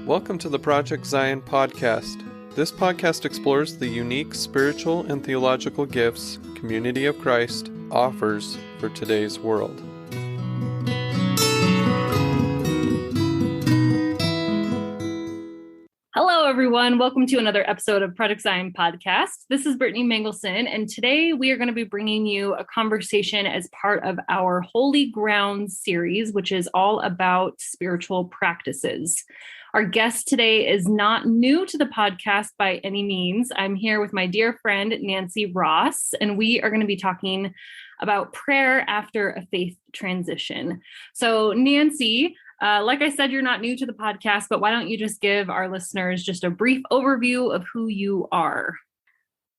Welcome to the Project Zion podcast. This podcast explores the unique spiritual and theological gifts Community of Christ offers for today's world. Hello, everyone. Welcome to another episode of Project Zion podcast. This is Brittany Mangelson, and today we are going to be bringing you a conversation as part of our Holy Ground series, which is all about spiritual practices. Our guest today is not new to the podcast by any means. I'm here with my dear friend, Nancy Ross, and we are going to be talking about prayer after a faith transition. So, Nancy, like I said, you're not new to the podcast, but why don't you just give our listeners just a brief overview of who you are?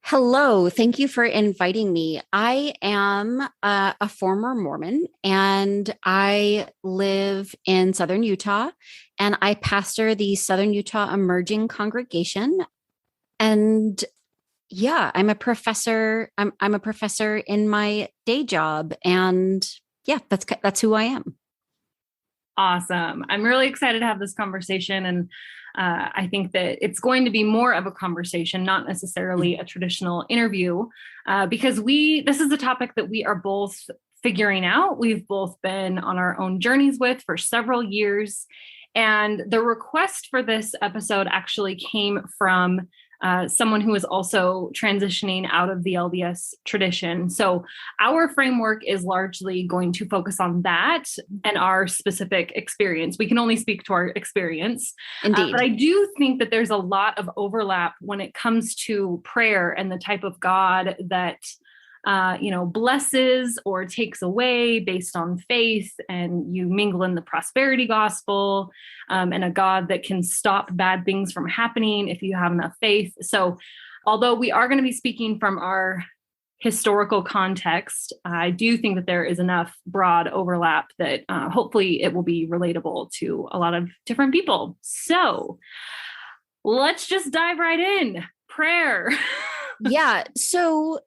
Hello. Thank you for inviting me. I am a former Mormon, and I live in Southern Utah, and I pastor the Southern Utah Emerging Congregation. And yeah, I'm a professor. I'm a professor in my day job, and yeah, that's who I am. Awesome. I'm really excited to have this conversation. And I think that it's going to be more of a conversation, not necessarily a traditional interview, because this is a topic that we are both figuring out. We've both been on our own journeys with for several years. And the request for this episode actually came from someone who is also transitioning out of the LDS tradition. So our framework is largely going to focus on that and our specific experience. We can only speak to our experience. Indeed. But I do think that there's a lot of overlap when it comes to prayer and the type of God that blesses or takes away based on faith, and you mingle in the prosperity gospel, and a God that can stop bad things from happening if you have enough faith. So although we are going to be speaking from our historical context, I do think that there is enough broad overlap that hopefully it will be relatable to a lot of different people. So let's just dive right in. Prayer. Yeah. So,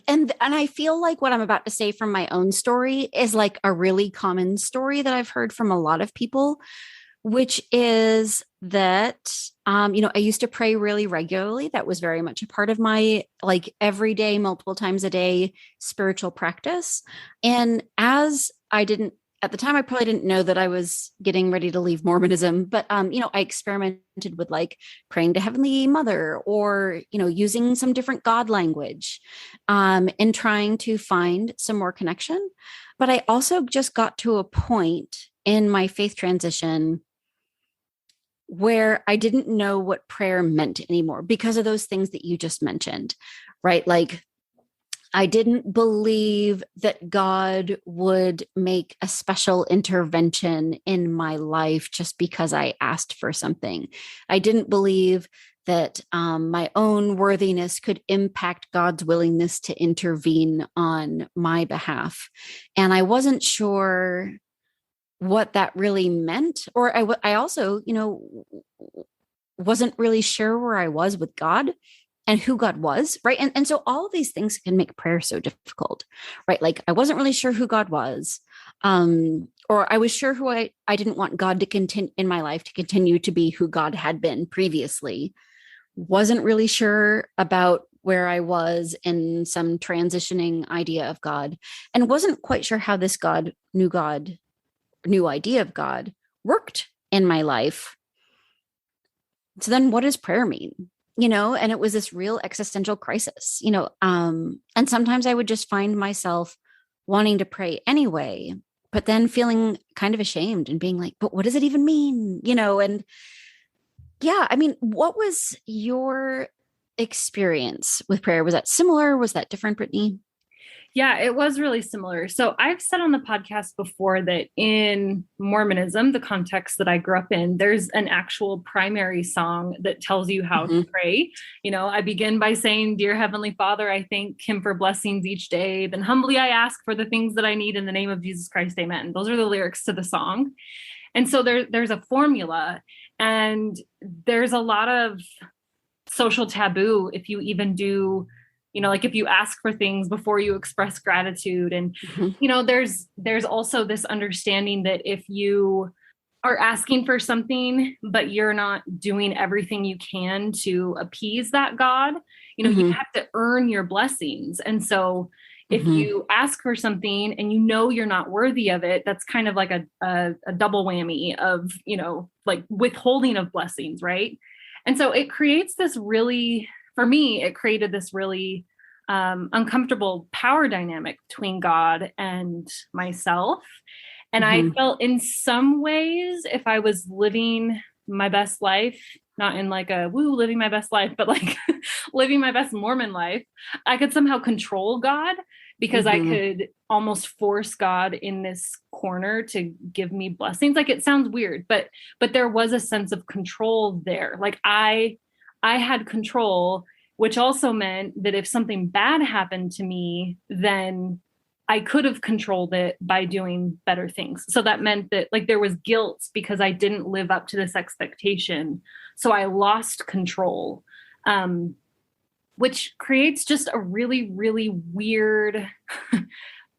and I feel like what I'm about to say from my own story is like a really common story that I've heard from a lot of people, which is that, I used to pray really regularly. That was very much a part of my like everyday, multiple times a day spiritual practice. And at the time, I probably didn't know that I was getting ready to leave Mormonism, but, I experimented with like praying to Heavenly Mother or, using some different God language, and trying to find some more connection. But I also just got to a point in my faith transition where I didn't know what prayer meant anymore because of those things that you just mentioned, right? Like, I didn't believe that God would make a special intervention in my life just because I asked for something. I didn't believe that my own worthiness could impact God's willingness to intervene on my behalf. And I wasn't sure what that really meant. Or I also, wasn't really sure where I was with God and who God was, right? And so all of these things can make prayer so difficult, right? Like I wasn't really sure who God was, or I was sure who I didn't want God to continue in my life to continue to be who God had been previously. Wasn't really sure about where I was in some transitioning idea of God, and wasn't quite sure how this new idea of God worked in my life. So then what does prayer mean? And it was this real existential crisis, and sometimes I would just find myself wanting to pray anyway, but then feeling kind of ashamed and being like, but what does it even mean? And yeah, what was your experience with prayer? Was that similar? Was that different, Brittany? Yeah, it was really similar. So I've said on the podcast before that in Mormonism, the context that I grew up in, there's an actual primary song that tells you how to pray. I begin by saying, "Dear Heavenly Father, I thank Him for blessings each day. Then humbly I ask for the things that I need in the name of Jesus Christ. Amen." Those are the lyrics to the song. And so there's a formula, and there's a lot of social taboo if you even do, like if you ask for things before you express gratitude. And, there's also this understanding that if you are asking for something, but you're not doing everything you can to appease that God. You have to earn your blessings. And so if you ask for something and you're not worthy of it, that's kind of like a double whammy of, like withholding of blessings, right? And so it creates this really, for me, it created this really uncomfortable power dynamic between God and myself. And I felt in some ways, if I was living my best life, not in like a living my best life, but like living my best Mormon life, I could somehow control God because I could almost force God in this corner to give me blessings. Like, it sounds weird, but there was a sense of control there. Like I had control, which also meant that if something bad happened to me, then I could have controlled it by doing better things. So that meant that like there was guilt because I didn't live up to this expectation. So I lost control, which creates just a really, really weird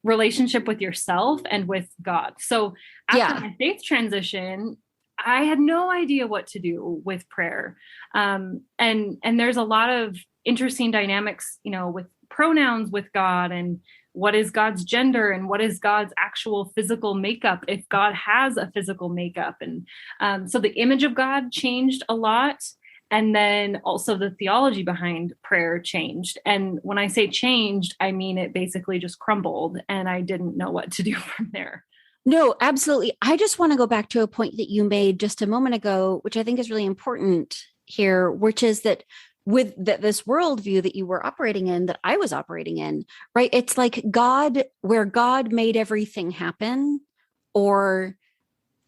relationship with yourself and with God. So after my faith transition, I had no idea what to do with prayer. And there's a lot of interesting dynamics, with pronouns with God, and what is God's gender, and what is God's actual physical makeup, if God has a physical makeup. And so the image of God changed a lot. And then also the theology behind prayer changed. And when I say changed, I mean it basically just crumbled, and I didn't know what to do from there. No, absolutely. I just want to go back to a point that you made just a moment ago, which I think is really important here, which is that with this worldview that you were operating in, that I was operating in, right? It's like God, where God made everything happen, or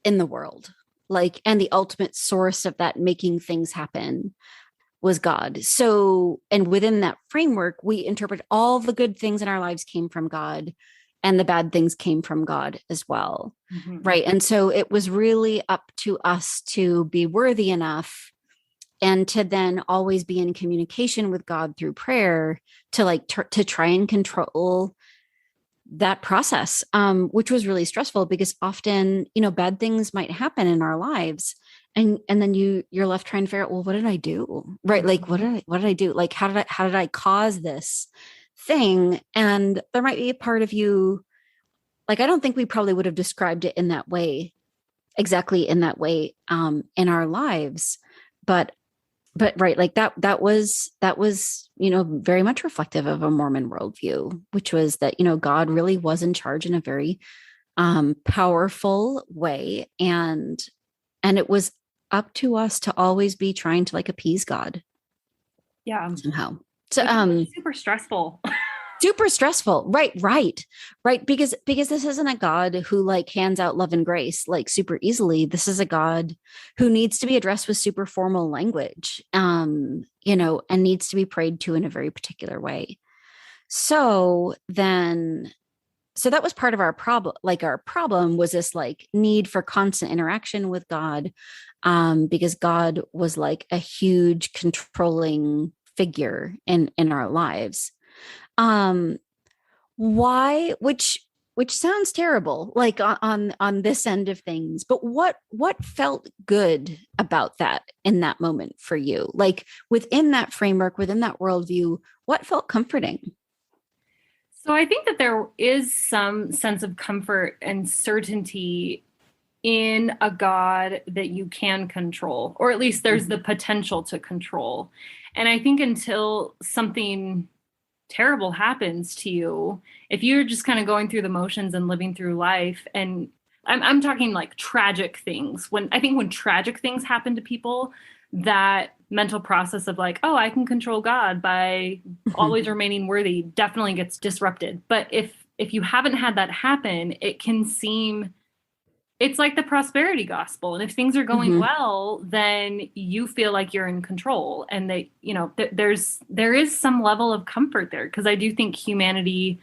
in the world, like, and the ultimate source of that making things happen was God. So, and within that framework, we interpret all the good things in our lives came from God, and the bad things came from God as well. Right. And so it was really up to us to be worthy enough, and to then always be in communication with God through prayer to like to try and control that process, which was really stressful because often, bad things might happen in our lives. And then you're left trying to figure out, well, what did I do? Right. Like, what did I do? Like, how did I cause this thing? And there might be a part of you, like, I don't think we probably would have described it in that way, exactly in that way, in our lives, but right, like that was, very much reflective of a Mormon worldview, which was that, God really was in charge in a very powerful way. And it was up to us to always be trying to like appease God. Yeah. Somehow. So super stressful. Super stressful. Right. Because this isn't a God who like hands out love and grace like super easily. This is a God who needs to be addressed with super formal language, and needs to be prayed to in a very particular way. So that was part of our problem. Like, our problem was this like need for constant interaction with God, because God was like a huge controlling figure in our lives. Why, which sounds terrible, like on this end of things, but what felt good about that in that moment for you? Like, within that framework, within that worldview, what felt comforting? So I think that there is some sense of comfort and certainty in a God that you can control, or at least there's the potential to control. And I think until something terrible happens to you, if you're just kind of going through the motions and living through life, and I'm talking like tragic things, when tragic things happen to people, that mental process of like, oh, I can control God by always remaining worthy definitely gets disrupted. But if you haven't had that happen, it can seem, it's like the prosperity gospel. And if things are going well, then you feel like you're in control, and that, there is some level of comfort there. Cause I do think humanity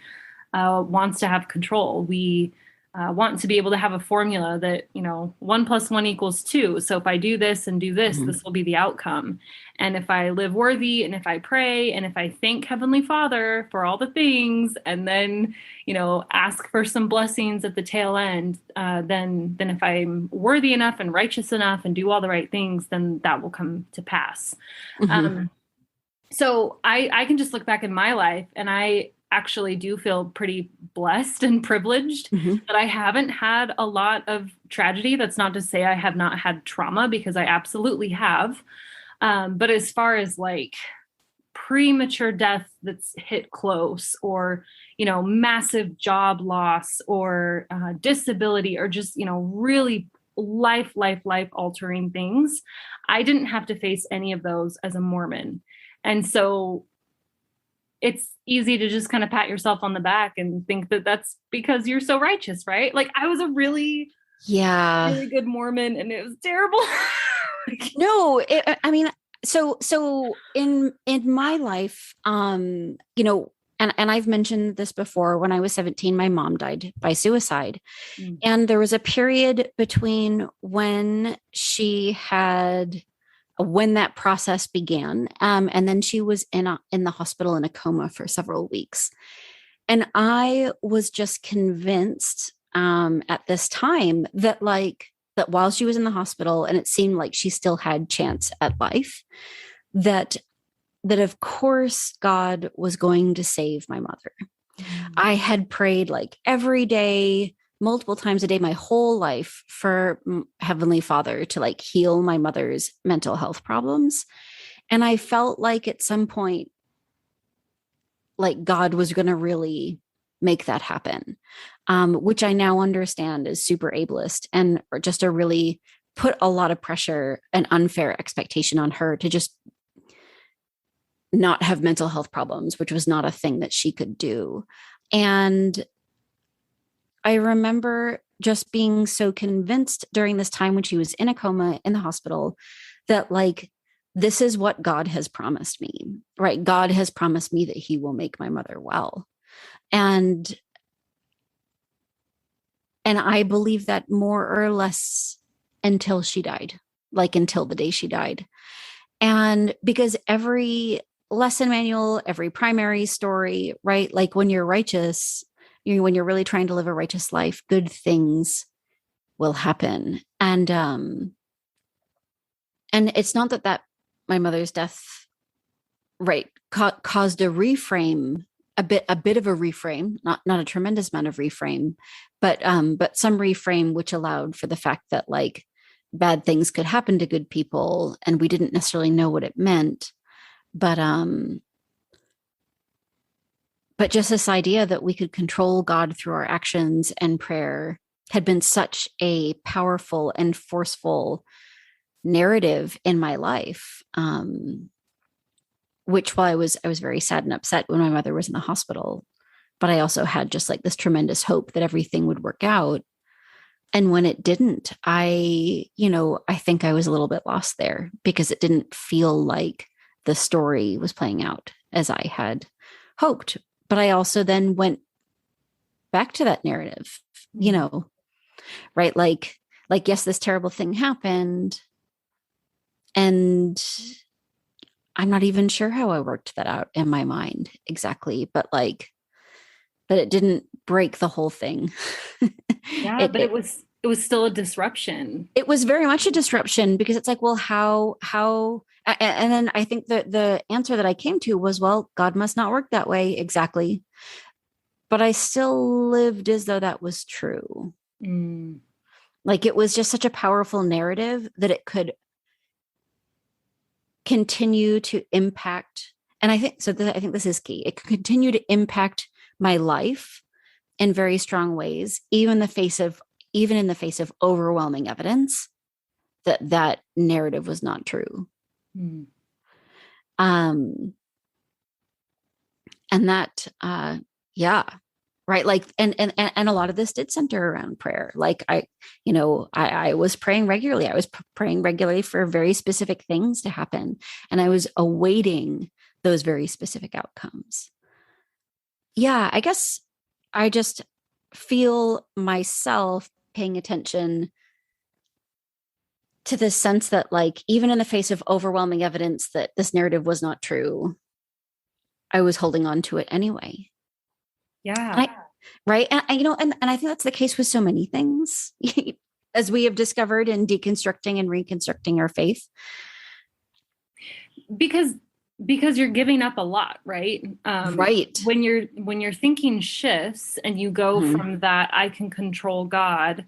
wants to have control. We want to be able to have a formula that, 1 + 1 = 2. So if I do this and do this, this will be the outcome. And if I live worthy, and if I pray, and if I thank Heavenly Father for all the things, and then, ask for some blessings at the tail end, then if I'm worthy enough and righteous enough and do all the right things, then that will come to pass. So I can just look back in my life, and I actually do feel pretty blessed and privileged that I haven't had a lot of tragedy. That's not to say I have not had trauma, because I absolutely have. But as far as like premature death that's hit close, or, massive job loss, or disability, or just, really life altering things, I didn't have to face any of those as a Mormon. And so it's easy to just kind of pat yourself on the back and think that that's because you're so righteous, right? Like, I was a really good Mormon, and it was terrible. No, I mean, so in my life, and I've mentioned this before, when I was 17, my mom died by suicide. And there was a period between when that process began. And then she was in the hospital in a coma for several weeks. And I was just convinced at this time that while she was in the hospital, and it seemed like she still had chance at life, that of course God was going to save my mother. I had prayed like every day, multiple times a day, my whole life, for Heavenly Father to like heal my mother's mental health problems. And I felt like at some point, like God was going to really make that happen, which I now understand is super ableist, and just a really put a lot of pressure and unfair expectation on her to just not have mental health problems, which was not a thing that she could do. And I remember just being so convinced during this time when she was in a coma in the hospital that like, this is what God has promised me, right? God has promised me that he will make my mother well. And I believe that more or less until she died, like until the day she died. And because every lesson manual, every primary story, right? Like when you're righteous, when you're really trying to live a righteous life, good things will happen. And it's not that my mother's death, right, caused a reframe, a bit of a reframe, not a tremendous amount of reframe, but some reframe, which allowed for the fact that like bad things could happen to good people, and we didn't necessarily know what it meant. But just this idea that we could control God through our actions and prayer had been such a powerful and forceful narrative in my life, which while I was very sad and upset when my mother was in the hospital, but I also had just like this tremendous hope that everything would work out. And when it didn't, I think I was a little bit lost there, because it didn't feel like the story was playing out as I had hoped. But I also then went back to that narrative, right? Like, yes, this terrible thing happened, and I'm not even sure how I worked that out in my mind exactly, but it didn't break the whole thing. Yeah, but it was still a disruption. It was very much a disruption, because it's like, well, how, and then I think that the answer that I came to was, well, God must not work that way. Exactly. But I still lived as though that was true. Like, it was just such a powerful narrative that it could continue to impact. And I think, I think this is key. It could continue to impact my life in very strong ways, even in the face of overwhelming evidence that narrative was not true. And that, right. Like, and a lot of this did center around prayer. Like I was praying regularly. I was praying regularly for very specific things to happen, and I was awaiting those very specific outcomes. Yeah. I guess I just feel myself paying attention to this sense that, like, even in the face of overwhelming evidence that this narrative was not true, I was holding on to it anyway. Yeah. Right. And I think that's the case with so many things, as we have discovered in deconstructing and reconstructing our faith. Because you're giving up a lot, right? Right. When your thinking shifts and you go from that I can control God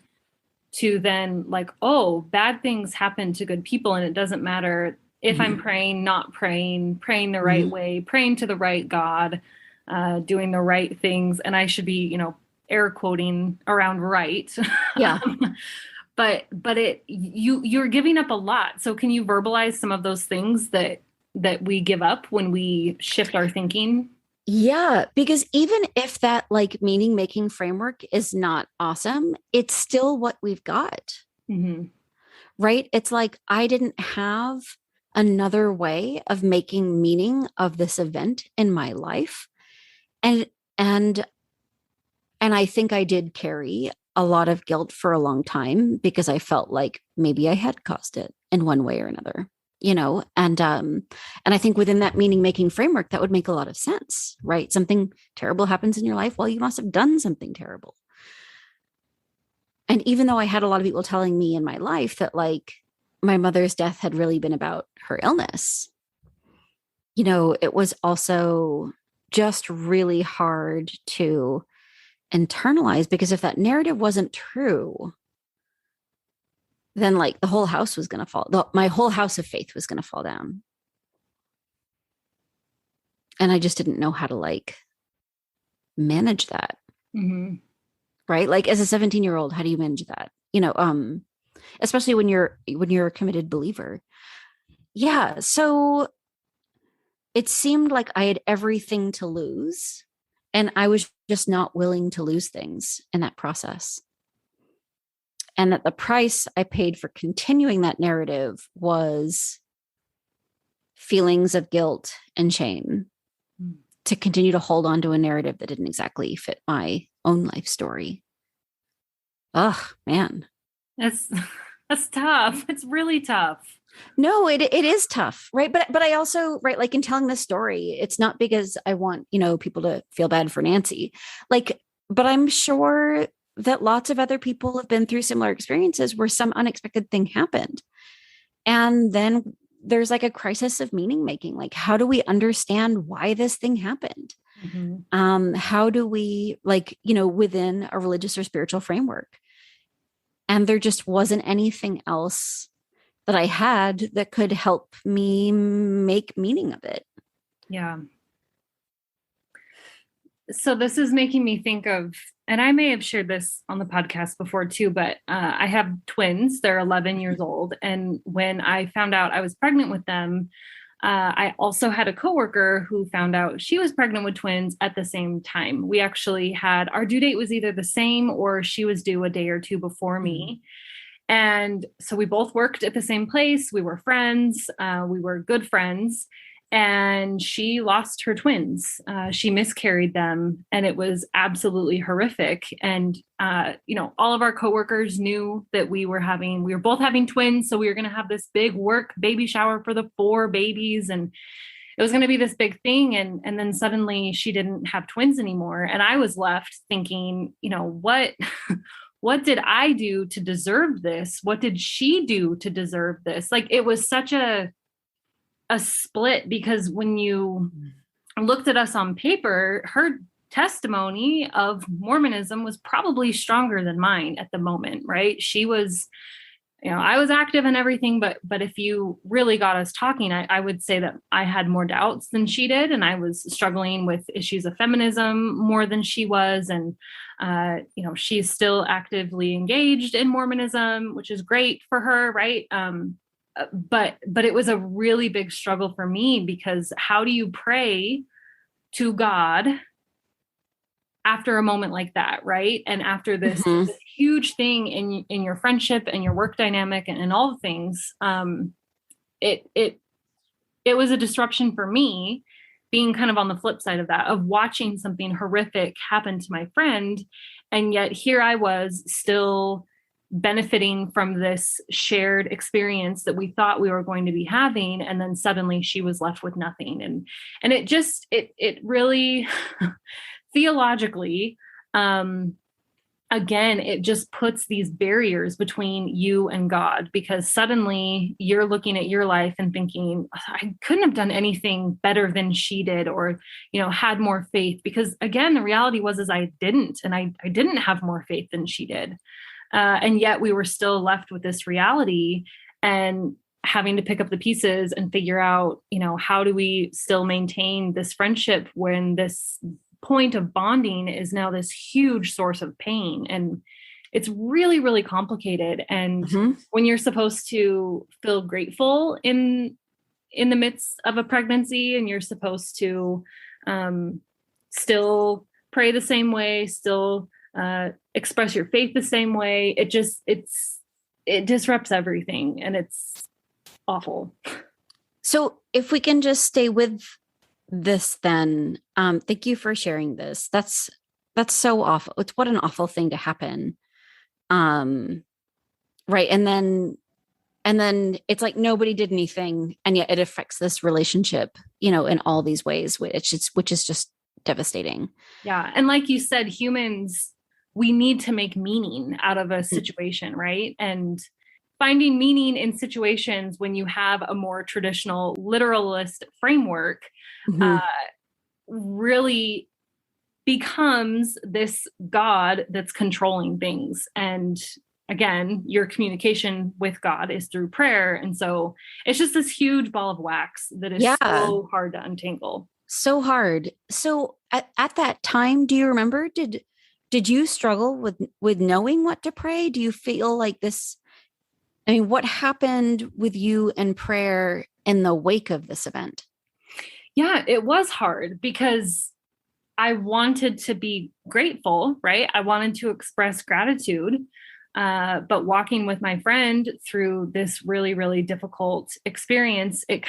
to then, like, oh, bad things happen to good people, and it doesn't matter if I'm praying, not praying the right way, praying to the right God, doing the right things, and I should be, air quoting around right. Yeah. But you're giving up a lot. So can you verbalize some of those things that we give up when we shift our thinking? Yeah, because even if that, like, meaning making framework is not awesome, it's still what we've got. Right? It's like, I didn't have another way of making meaning of this event in my life. And I think I did carry a lot of guilt for a long time because I felt like maybe I had caused it in one way or another, and I think within that meaning making framework, that would make a lot of sense, right? Something terrible happens in your life. Well, you must have done something terrible. And even though I had a lot of people telling me in my life that, like, my mother's death had really been about her illness, it was also just really hard to internalize, because if that narrative wasn't true, then, like, the whole house was going to fall. My whole house of faith was going to fall down. And I just didn't know how to, like, manage that. Right? Like, as a 17-year-old, how do you manage that? Especially when you're a committed believer. Yeah. So it seemed like I had everything to lose, and I was just not willing to lose things in that process. And that the price I paid for continuing that narrative was feelings of guilt and shame to continue to hold on to a narrative that didn't exactly fit my own life story. Oh, man. That's tough. It's really tough. No, it is tough, right? But I also, right, like, in telling this story, it's not because I want, people to feel bad for Nancy. Like, but I'm sure that lots of other people have been through similar experiences where some unexpected thing happened. And then there's, like, a crisis of meaning making. Like, how do we understand why this thing happened? How do we, like, within a religious or spiritual framework? And there just wasn't anything else that I had that could help me make meaning of it. Yeah. So this is making me think of, and I may have shared this on the podcast before too, but I have twins. They're 11 years old. And when I found out I was pregnant with them, I also had a coworker who found out she was pregnant with twins at the same time. We actually had, our due date was either the same or she was due a day or two before me. And so we both worked at the same place. We were friends. We were good friends. And she lost her twins. She miscarried them, and it was absolutely horrific. And, all of our coworkers knew that we were both having twins. So we were going to have this big work baby shower for the 4 babies. And it was going to be this big thing. And then suddenly she didn't have twins anymore. And I was left thinking, what did I do to deserve this? What did she do to deserve this? Like, it was such a split, because when you looked at us on paper, her testimony of Mormonism was probably stronger than mine at the moment, right? She was, I was active and everything, but if you really got us talking, I would say that I had more doubts than she did. And I was struggling with issues of feminism more than she was. And, she's still actively engaged in Mormonism, which is great for her. Right. But it was a really big struggle for me, because how do you pray to God after a moment like that, right? And after this huge thing in your friendship and your work dynamic and all the things, it was a disruption for me, being kind of on the flip side of that, of watching something horrific happen to my friend And yet here I was still benefiting from this shared experience that we thought we were going to be having. And then suddenly she was left with nothing. And it really theologically, again, it just puts these barriers between you and God, because suddenly you're looking at your life and thinking, I couldn't have done anything better than she did, or, had more faith, because again, the reality was I didn't, and I didn't have more faith than she did. And yet we were still left with this reality and having to pick up the pieces and figure out, how do we still maintain this friendship when this point of bonding is now this huge source of pain. And it's really, really complicated. And when you're supposed to feel grateful in the midst of a pregnancy, and you're supposed to still pray the same way, still express your faith the same way, it disrupts everything, and it's awful. So if we can just stay with this, then thank you for sharing this. That's so awful. It's what an awful thing to happen. Right. And then it's like nobody did anything, and yet it affects this relationship, in all these ways, which is just devastating. Yeah. And like you said, humans, we need to make meaning out of a situation, right? And finding meaning in situations when you have a more traditional literalist framework really becomes this God that's controlling things. And again, your communication with God is through prayer. And so it's just this huge ball of wax that is so hard to untangle. So hard. So at that time, do you remember, did you struggle with knowing what to pray? Do you feel like this? I mean, what happened with you in prayer in the wake of this event? Yeah, it was hard because I wanted to be grateful, right? I wanted to express gratitude. But walking with my friend through this really, really difficult experience, it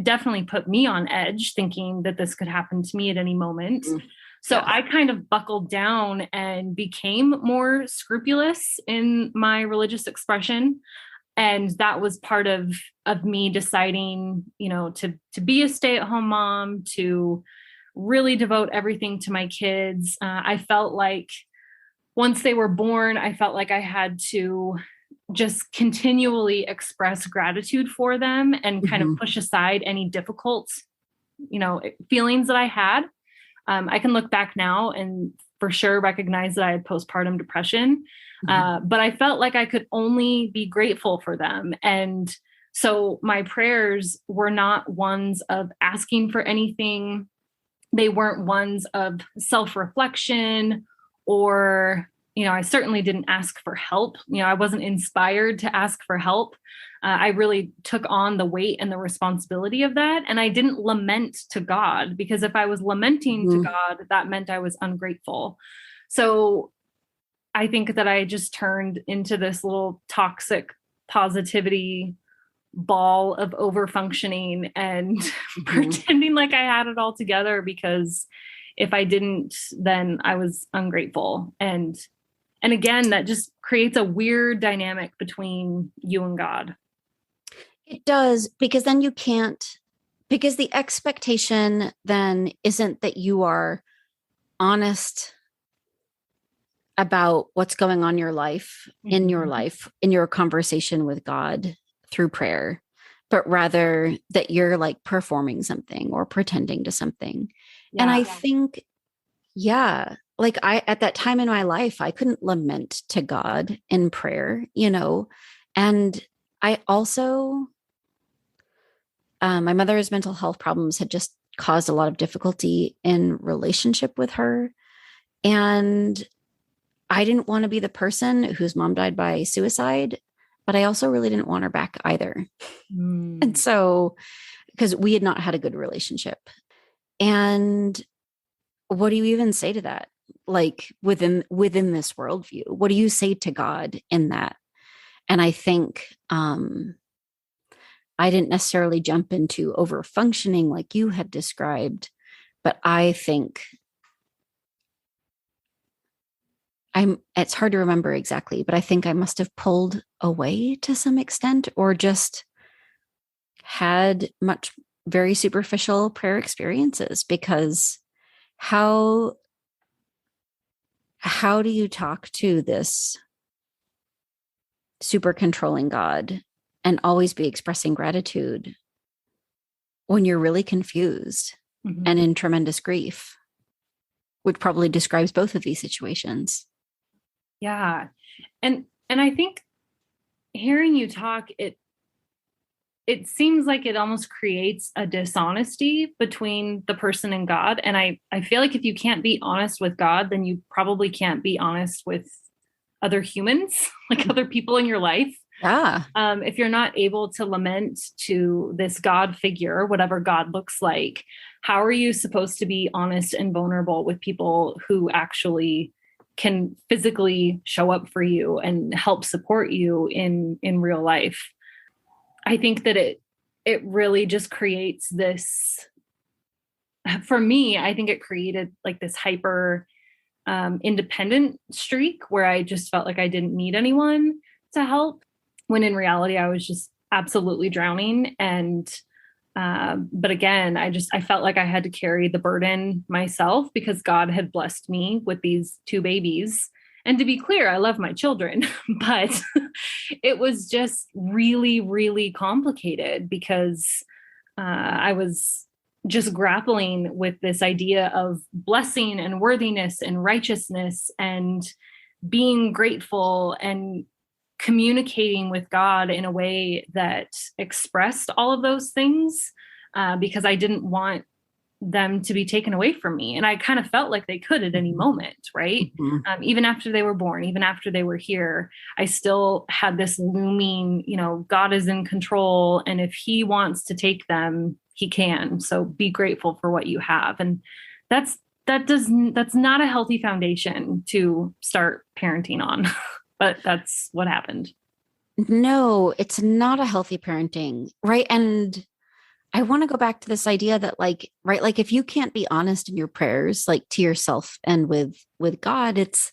definitely put me on edge, thinking that this could happen to me at any moment. So I kind of buckled down and became more scrupulous in my religious expression. And that was part of me deciding, to be a stay-at-home mom, to really devote everything to my kids. I felt like once they were born, I felt like I had to just continually express gratitude for them and kind of push aside any difficult, feelings that I had. I can look back now and for sure recognize that I had postpartum depression, but I felt like I could only be grateful for them. And so my prayers were not ones of asking for anything. They weren't ones of self-reflection, or, I certainly didn't ask for help. I wasn't inspired to ask for help. I really took on the weight and the responsibility of that. And I didn't lament to God, because if I was lamenting to God, that meant I was ungrateful. So I think that I just turned into this little toxic positivity ball of over-functioning and pretending like I had it all together, because if I didn't, then I was ungrateful. And again, that just creates a weird dynamic between you and God. It does, because then because the expectation then isn't that you are honest about what's going on in your life, in your conversation with God through prayer, but rather that you're like performing something or pretending to something. Yeah. And I think, like at that time in my life, I couldn't lament to God in prayer, and I also, my mother's mental health problems had just caused a lot of difficulty in relationship with her. And I didn't want to be the person whose mom died by suicide, but I also really didn't want her back either. And so, because we had not had a good relationship. And what do you even say to that? Like within this worldview, what do you say to God in that? And I think I didn't necessarily jump into over functioning like you had described, but I think it's hard to remember exactly, but I think I must have pulled away to some extent, or just had very superficial prayer experiences, because how do you talk to this super controlling God and always be expressing gratitude when you're really confused and in tremendous grief, which probably describes both of these situations. Yeah. And I think hearing you talk, it seems like it almost creates a dishonesty between the person and God. And I feel like if you can't be honest with God, then you probably can't be honest with other humans, like other people in your life. Yeah. If you're not able to lament to this God figure, whatever God looks like, how are you supposed to be honest and vulnerable with people who actually can physically show up for you and help support you in real life? I think that it really just creates this, for me, I think it created like this hyper independent streak where I just felt like I didn't need anyone to help, when in reality I was just absolutely drowning. And but again, I felt like I had to carry the burden myself because God had blessed me with these 2 babies. And to be clear, I love my children, but it was just really, really complicated because I was just grappling with this idea of blessing and worthiness and righteousness and being grateful and communicating with God in a way that expressed all of those things, because I didn't want them to be taken away from me. And I kind of felt like they could at any moment, right? Even after they were born, even after they were here, I still had this looming, God is in control. And if he wants to take them, he can. So be grateful for what you have. And that's not a healthy foundation to start parenting on. But that's what happened. No, it's not a healthy parenting, right? And I want to go back to this idea that if you can't be honest in your prayers, like to yourself and with God, it's,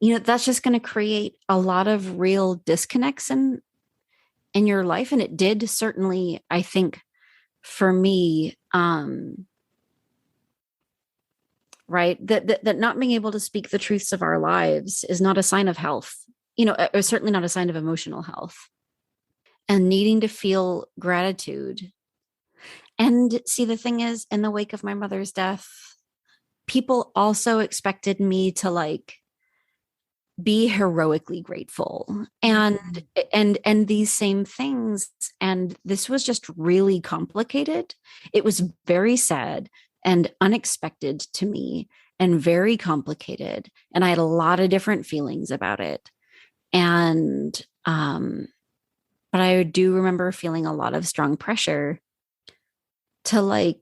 that's just going to create a lot of real disconnects in your life. And it did certainly, I think, for me, right. That not being able to speak the truths of our lives is not a sign of health, or certainly not a sign of emotional health, and needing to feel gratitude. And see, the thing is, in the wake of my mother's death, people also expected me to be heroically grateful and these same things. And this was just really complicated. It was very sad and unexpected to me and very complicated. And I had a lot of different feelings about it. And, but I do remember feeling a lot of strong pressure to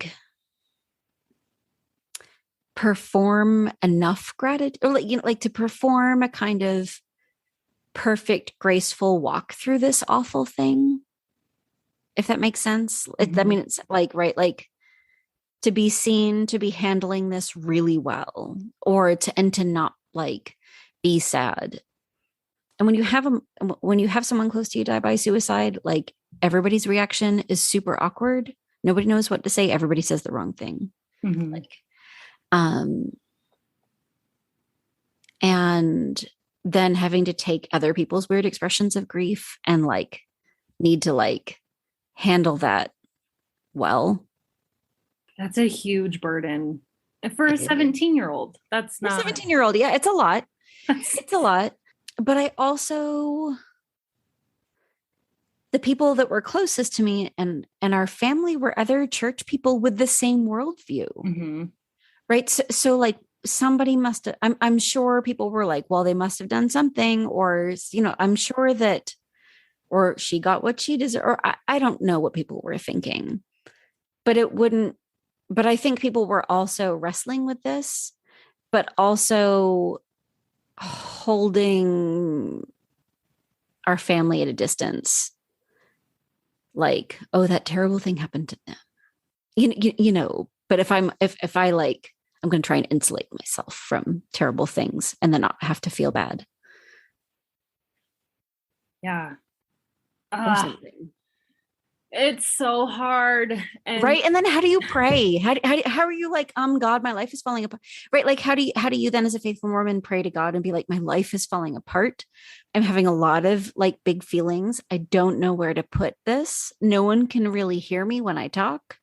perform enough gratitude, or to perform a kind of perfect, graceful walk through this awful thing. If that makes sense. It's to be seen to be handling this really well, or to not be sad. And when you have someone close to you die by suicide, everybody's reaction is super awkward. Nobody knows what to say. Everybody says the wrong thing. And then having to take other people's weird expressions of grief and need to handle that well. That's a huge burden for a 17-year-old. That's not a 17-year-old. Yeah, it's a lot. It's a lot. But I also, the people that were closest to me and our family were other church people with the same worldview. Right. So somebody must have, I'm sure people were well, they must have done something, or, I'm sure that, or she got what she deserved, or I don't know what people were thinking, but I think people were also wrestling with this, but also holding our family at a distance. Oh, that terrible thing happened to them, but if I I'm going to try and insulate myself from terrible things and then not have to feel bad. Yeah. Or something. It's so hard. Right. And then how do you pray? How are you like, God, my life is falling apart. Right. Like, how do you then as a faithful Mormon pray to God and be like, my life is falling apart. I'm having a lot of like big feelings. I don't know where to put this. No one can really hear me when I talk,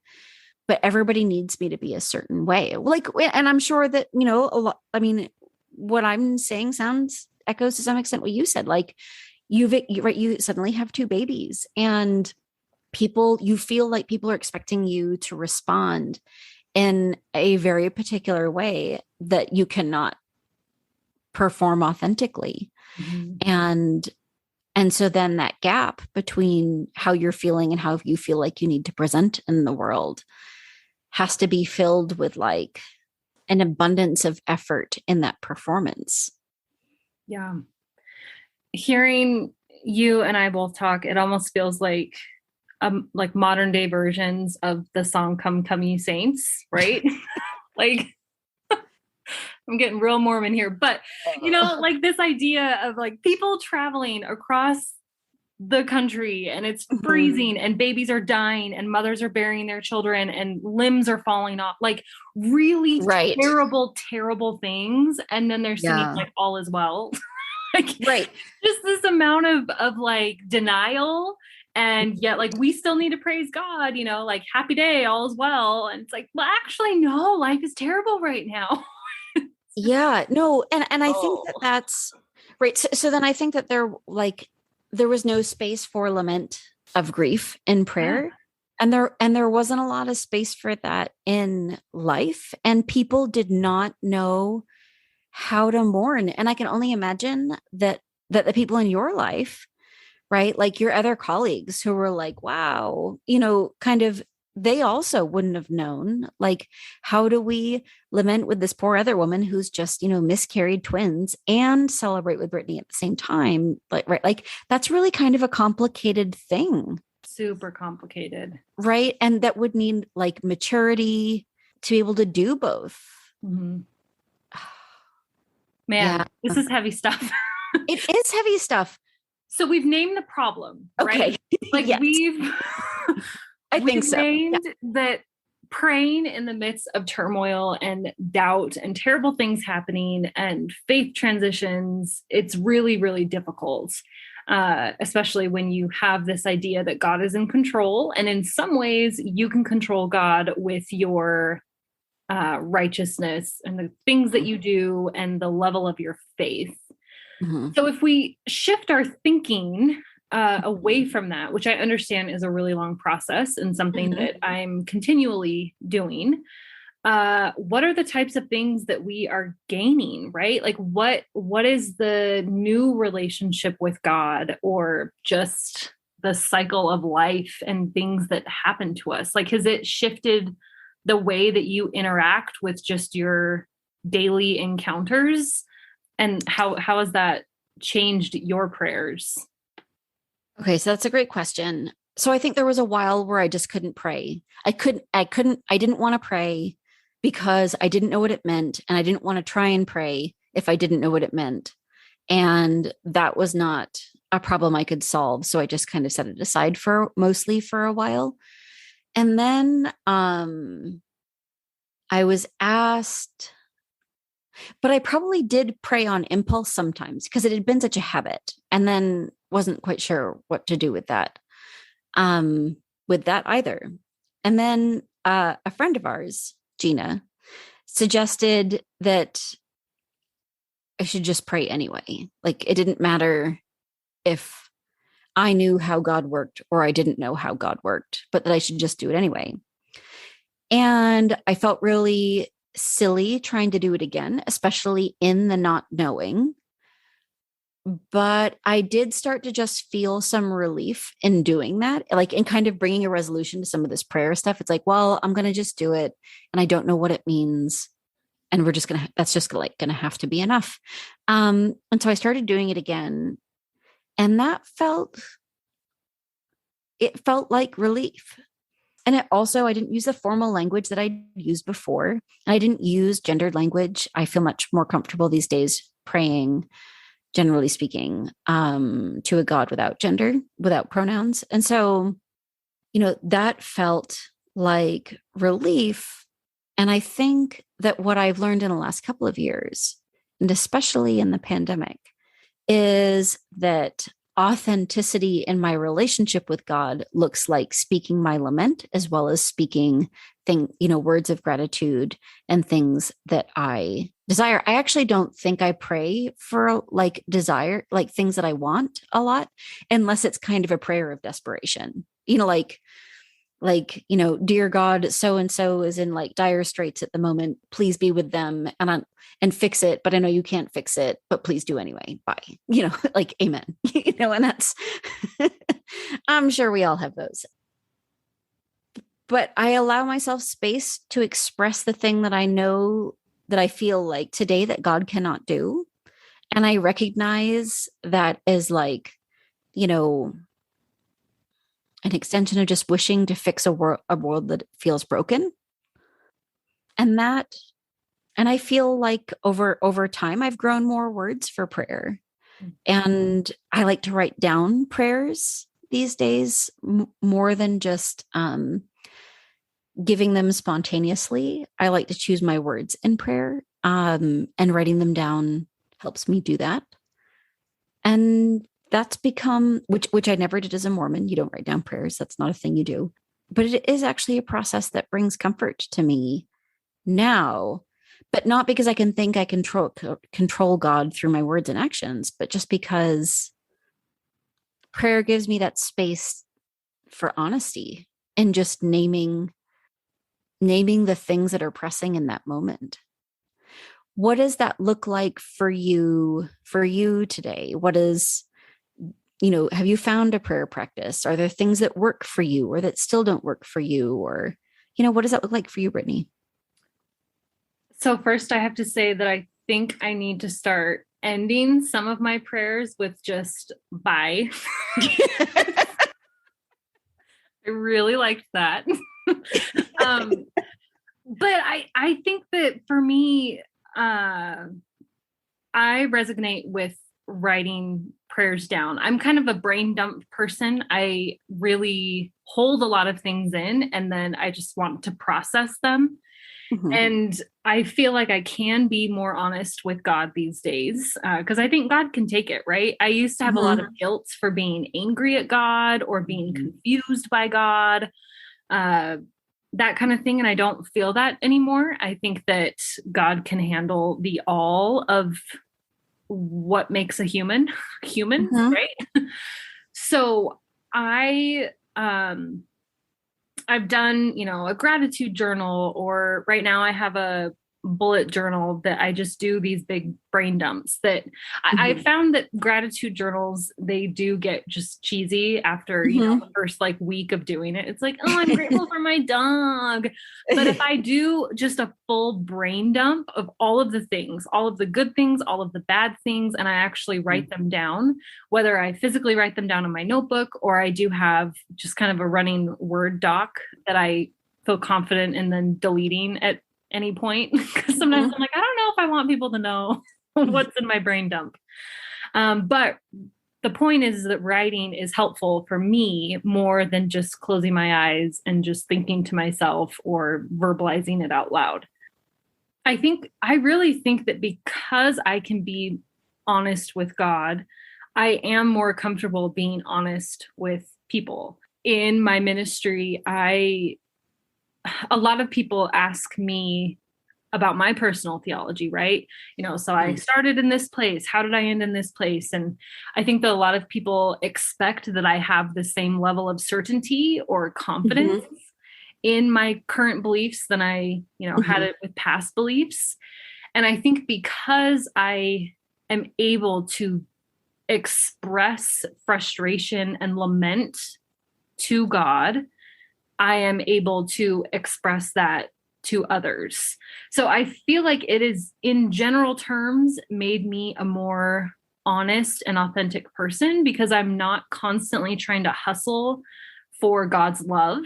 but everybody needs me to be a certain way. Like, and I'm sure that, a lot, I mean, what I'm saying echoes to some extent what you said. Like you suddenly have 2 babies and you feel like people are expecting you to respond in a very particular way that you cannot perform authentically. Mm-hmm. And so then that gap between how you're feeling and how you feel like you need to present in the world has to be filled with like an abundance of effort in that performance. Yeah. Hearing you and I both talk, it almost feels like modern day versions of the song Come Ye Saints, right? Like I'm getting real Mormon here, but like this idea of like people traveling across the country and it's freezing and babies are dying and mothers are burying their children and limbs are falling off, like really terrible things. And then they're singing like all is well. Like, just this amount of like denial. And yet, like, we still need to praise God, like happy day, all is well. And it's like, well, actually, no, life is terrible right now. Yeah, no. And I think that's right. So then I think that there was no space for lament of grief in prayer. Yeah. And there wasn't a lot of space for that in life. And people did not know how to mourn. And I can only imagine that the people in your life, right? Like your other colleagues who were like, wow, kind of, they also wouldn't have known, like, how do we lament with this poor other woman who's just, miscarried twins and celebrate with Brittany at the same time? But right. Like that's really kind of a complicated thing. Super complicated. Right. And that would need like maturity to be able to do both. Mm-hmm. Man, this is heavy stuff. It is heavy stuff. So we've named the problem, right? Okay. Like I think so. Named that praying in the midst of turmoil and doubt and terrible things happening and faith transitions, it's really, really difficult, especially when you have this idea that God is in control. And in some ways, you can control God with your righteousness and the things that you do and the level of your faith. Mm-hmm. So if we shift our thinking away from that, which I understand is a really long process and something that I'm continually doing, what are the types of things that we are gaining, right? Like what is the new relationship with God or just the cycle of life and things that happen to us? Like, has it shifted the way that you interact with just your daily encounters? And how has that changed your prayers? Okay, so that's a great question. So I think there was a while where I just couldn't pray. I didn't want to pray because I didn't know what it meant. And I didn't want to try and pray if I didn't know what it meant. And that was not a problem I could solve. So I just kind of set it aside mostly for a while. And then I was asked, but I probably did pray on impulse sometimes because it had been such a habit and then wasn't quite sure what to do with that either. And then a friend of ours, Gina, suggested that I should just pray anyway. Like it didn't matter if I knew how God worked or I didn't know how God worked, but that I should just do it anyway. And I felt really silly trying to do it again, especially in the not knowing. But I did start to just feel some relief in doing that, like in kind of bringing a resolution to some of this prayer stuff. It's like, well, I'm going to just do it and I don't know what it means. And that's just going to have to be enough. And so I started doing it again. And it felt like relief. And it also, I didn't use the formal language that I used before. I didn't use gendered language. I feel much more comfortable these days praying, generally speaking, to a God without gender, without pronouns. And so, that felt like relief. And I think that what I've learned in the last couple of years, and especially in the pandemic, is that authenticity in my relationship with God looks like speaking my lament as well as speaking words of gratitude and things that I desire. I actually don't think I pray for desire, like things that I want a lot, unless it's kind of a prayer of desperation, dear God, so-and-so is in like dire straits at the moment. Please be with them and fix it. But I know you can't fix it, but please do anyway. Bye. Amen. And that's, I'm sure we all have those. But I allow myself space to express the thing that I know that I feel like today that God cannot do. And I recognize that as an extension of just wishing to fix a world that feels broken. And I feel like over time, I've grown more words for prayer. And I like to write down prayers these days more than just giving them spontaneously. I like to choose my words in prayer, and writing them down helps me do that. And that's become, which I never did as a Mormon. You don't write down prayers. That's not a thing you do. But it is actually a process that brings comfort to me now, but not because I can think I control God through my words and actions, but just because prayer gives me that space for honesty and just naming the things that are pressing in that moment. What does that look like for you today? Have you found a prayer practice? Are there things that work for you or that still don't work for you? Or, what does that look like for you, Brittany? So first I have to say that I think I need to start ending some of my prayers with just bye. I really liked that. But I think that for me, I resonate with writing prayers down. I'm kind of a brain dump person. I really hold a lot of things in and then I just want to process them. Mm-hmm. And I feel like I can be more honest with God these days because I think God can take it, right? I used to have a lot of guilt for being angry at God or being confused by God, that kind of thing. And I don't feel that anymore. I think that God can handle the all of what makes a human, right? So I've done, a gratitude journal, or right now I have a bullet journal that I just do these big brain dumps that I found that gratitude journals, they do get just cheesy after, the first week of doing it. It's like, oh, I'm grateful for my dog. But if I do just a full brain dump of all of the things, all of the good things, all of the bad things, and I actually write them down, whether I physically write them down in my notebook or I do have just kind of a running Word doc that I feel confident in then deleting at any point, because sometimes I'm like, I don't know if I want people to know what's in my brain dump. But the point is that writing is helpful for me more than just closing my eyes and just thinking to myself or verbalizing it out loud. I really think that because I can be honest with God, I am more comfortable being honest with people. In my ministry, a lot of people ask me about my personal theology, right? So I started in this place. How did I end in this place? And I think that a lot of people expect that I have the same level of certainty or confidence in my current beliefs than I, had it with past beliefs. And I think because I am able to express frustration and lament to God, I am able to express that to others. So I feel like it is, in general terms, made me a more honest and authentic person because I'm not constantly trying to hustle for God's love.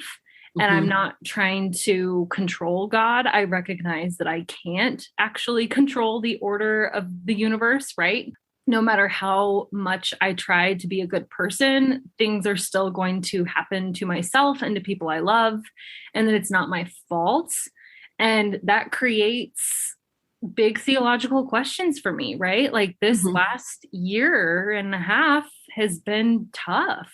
and I'm not trying to control God. I recognize that I can't actually control the order of the universe, right? No matter how much I try to be a good person, things are still going to happen to myself and to people I love, and that it's not my fault. And that creates big theological questions for me, right? Like this last year and a half has been tough.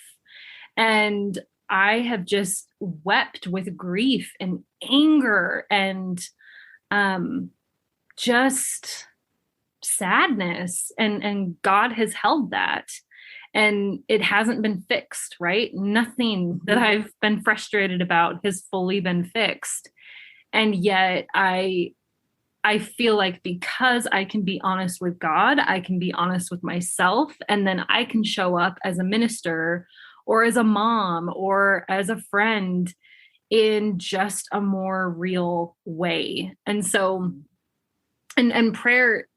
And I have just wept with grief and anger and just sadness. And God has held that. And it hasn't been fixed, right? Nothing that I've been frustrated about has fully been fixed. And yet I feel like because I can be honest with God, I can be honest with myself, and then I can show up as a minister or as a mom or as a friend in just a more real way. And so, and prayer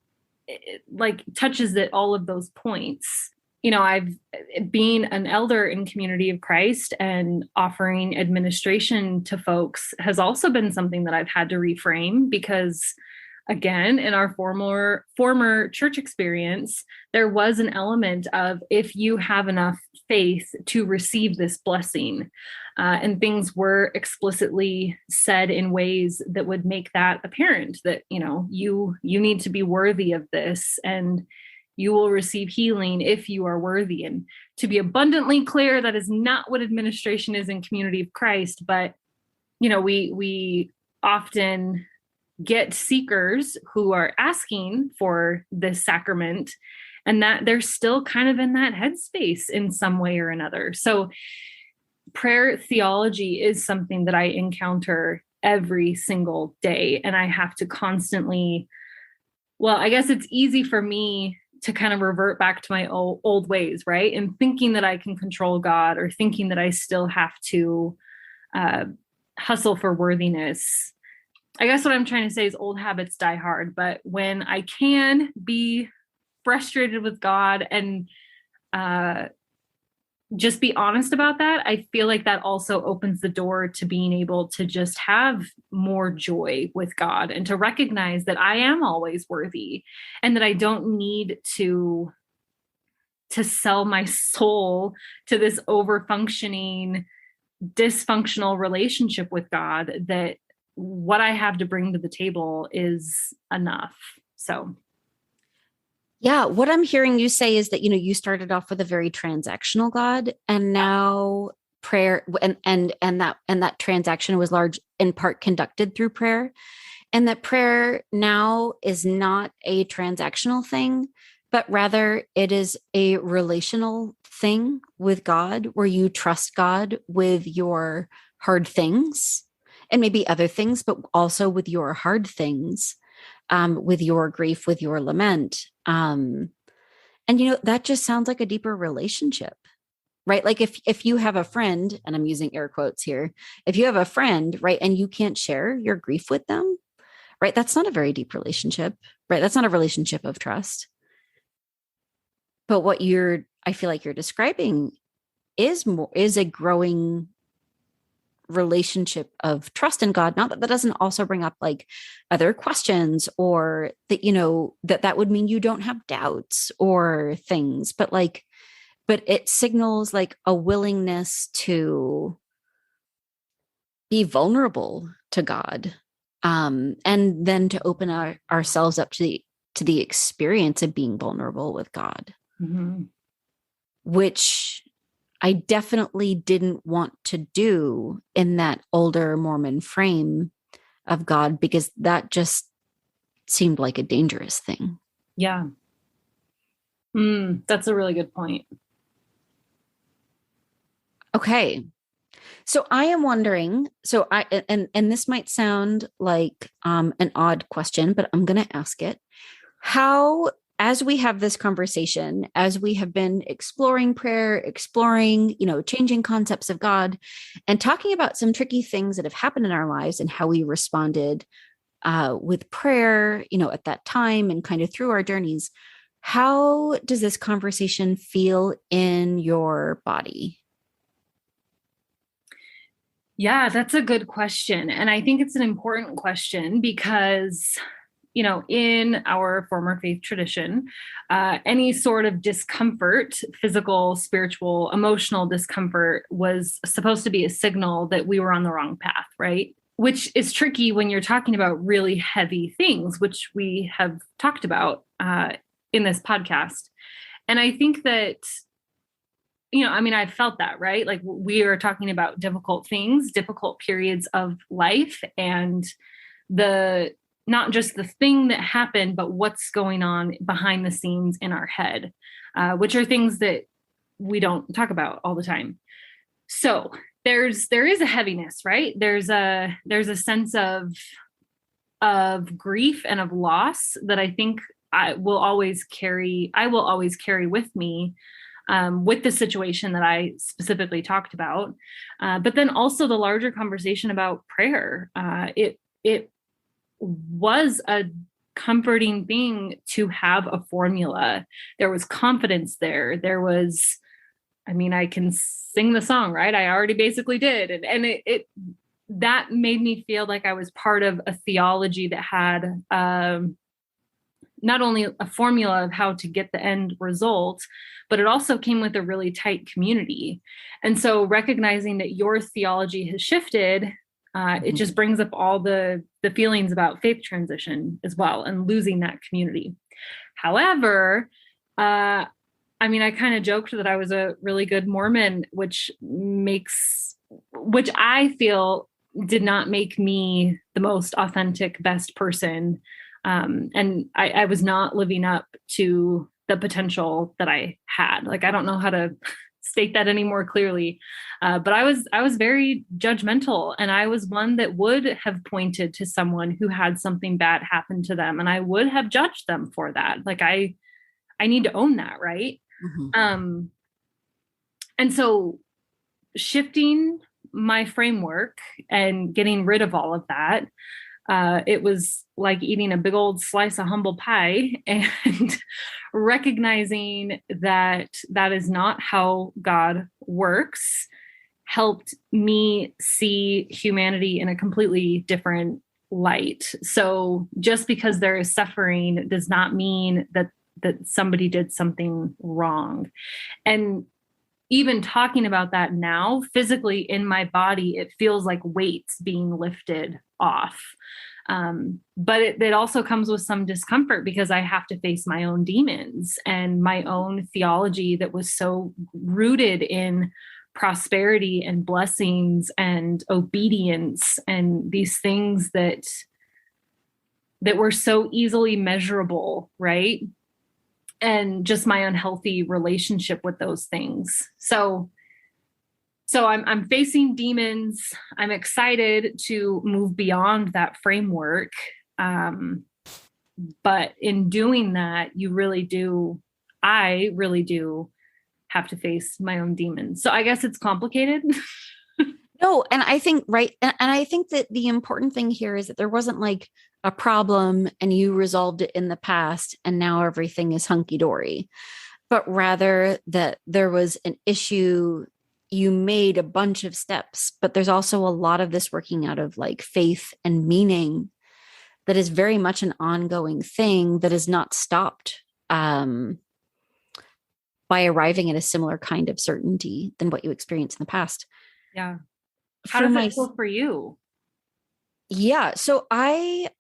like touches at all of those points. You know, I've been an elder in Community of Christ, and offering administration to folks has also been something that I've had to reframe, because again, in our former church experience, there was an element of, if you have enough faith to receive this blessing, and things were explicitly said in ways that would make that apparent, that, you know, you need to be worthy of this, and you will receive healing if you are worthy. And to be abundantly clear, that is not what administration is in Community of Christ. But, you know, we often get seekers who are asking for this sacrament, and that they're still kind of in that headspace in some way or another. So prayer theology is something that I encounter every single day. And I have to constantly, well, I guess it's easy for me to kind of revert back to my old ways, right? And thinking that I can control God, or thinking that I still have to hustle for worthiness. I guess what I'm trying to say is old habits die hard. But when I can be frustrated with God and just be honest about that, I feel like that also opens the door to being able to just have more joy with God, and to recognize that I am always worthy, and that I don't need to sell my soul to this over-functioning, dysfunctional relationship with God, that what I have to bring to the table is enough. So yeah, what I'm hearing you say is that, you know, you started off with a very transactional God, and now prayer and that transaction was large in part conducted through prayer, and that prayer now is not a transactional thing, but rather it is a relational thing with God, where you trust God with your hard things, and maybe other things, but also with your hard things, with your grief, with your lament. And, you know, that just sounds like a deeper relationship, right? Like if you have a friend, and I'm using air quotes here, if you have a friend, right, and you can't share your grief with them, right, that's not a very deep relationship, right? That's not a relationship of trust. But what I feel like you're describing is a growing relationship of trust in God. Not that doesn't also bring up like other questions, or that, you know, that would mean you don't have doubts or things, but it signals like a willingness to be vulnerable to God, and then to open ourselves up to the experience of being vulnerable with God, which I definitely didn't want to do in that older Mormon frame of God, because that just seemed like a dangerous thing. Yeah. That's a really good point. Okay. So I am wondering, and this might sound like an odd question, but I'm going to ask it. How, as we have this conversation, as we have been exploring prayer, exploring, you know, changing concepts of God, and talking about some tricky things that have happened in our lives and how we responded with prayer, you know, at that time and kind of through our journeys, how does this conversation feel in your body? Yeah, that's a good question. And I think it's an important question because, in our former faith tradition, any sort of discomfort, physical, spiritual, emotional discomfort was supposed to be a signal that we were on the wrong path, right? Which is tricky when you're talking about really heavy things, which we have talked about in this podcast. And I think that, I felt that, right? Like we are talking about difficult things, difficult periods of life, and not just the thing that happened, but what's going on behind the scenes in our head, which are things that we don't talk about all the time. So there is a heaviness, right? There's a sense of grief and of loss that I think I will always carry with me, with the situation that I specifically talked about. But then also the larger conversation about prayer. It was a comforting thing to have a formula. There was confidence there. There was, I can sing the song, right? I already basically did. And it that made me feel like I was part of a theology that had not only a formula of how to get the end result, but it also came with a really tight community. And so recognizing that your theology has shifted, it just brings up all the feelings about faith transition as well and losing that community. However, I kind of joked that I was a really good Mormon, which I feel did not make me the most authentic, best person. And I was not living up to the potential that I had. Like, I don't know how to state that any more clearly. But I was very judgmental, and I was one that would have pointed to someone who had something bad happen to them, and I would have judged them for that. Like I need to own that. Right. Mm-hmm. And so shifting my framework and getting rid of all of that, it was like eating a big old slice of humble pie and recognizing that is not how God works, helped me see humanity in a completely different light. So just because there is suffering does not mean that somebody did something wrong. And even talking about that now, physically in my body, it feels like weights being lifted off. But it also comes with some discomfort because I have to face my own demons and my own theology that was so rooted in prosperity and blessings and obedience and these things that were so easily measurable, right? And just my unhealthy relationship with those things. So I'm facing demons. I'm excited to move beyond that framework. But in doing that, I really do have to face my own demons. So I guess it's complicated. No, and I think, right. And I think that the important thing here is that there wasn't like a problem and you resolved it in the past and now everything is hunky dory, but rather that there was an issue. You made a bunch of steps, but there's also a lot of this working out of like faith and meaning that is very much an ongoing thing that is not stopped by arriving at a similar kind of certainty than what you experienced in the past. Yeah. How does it feel for you? Yeah. So I've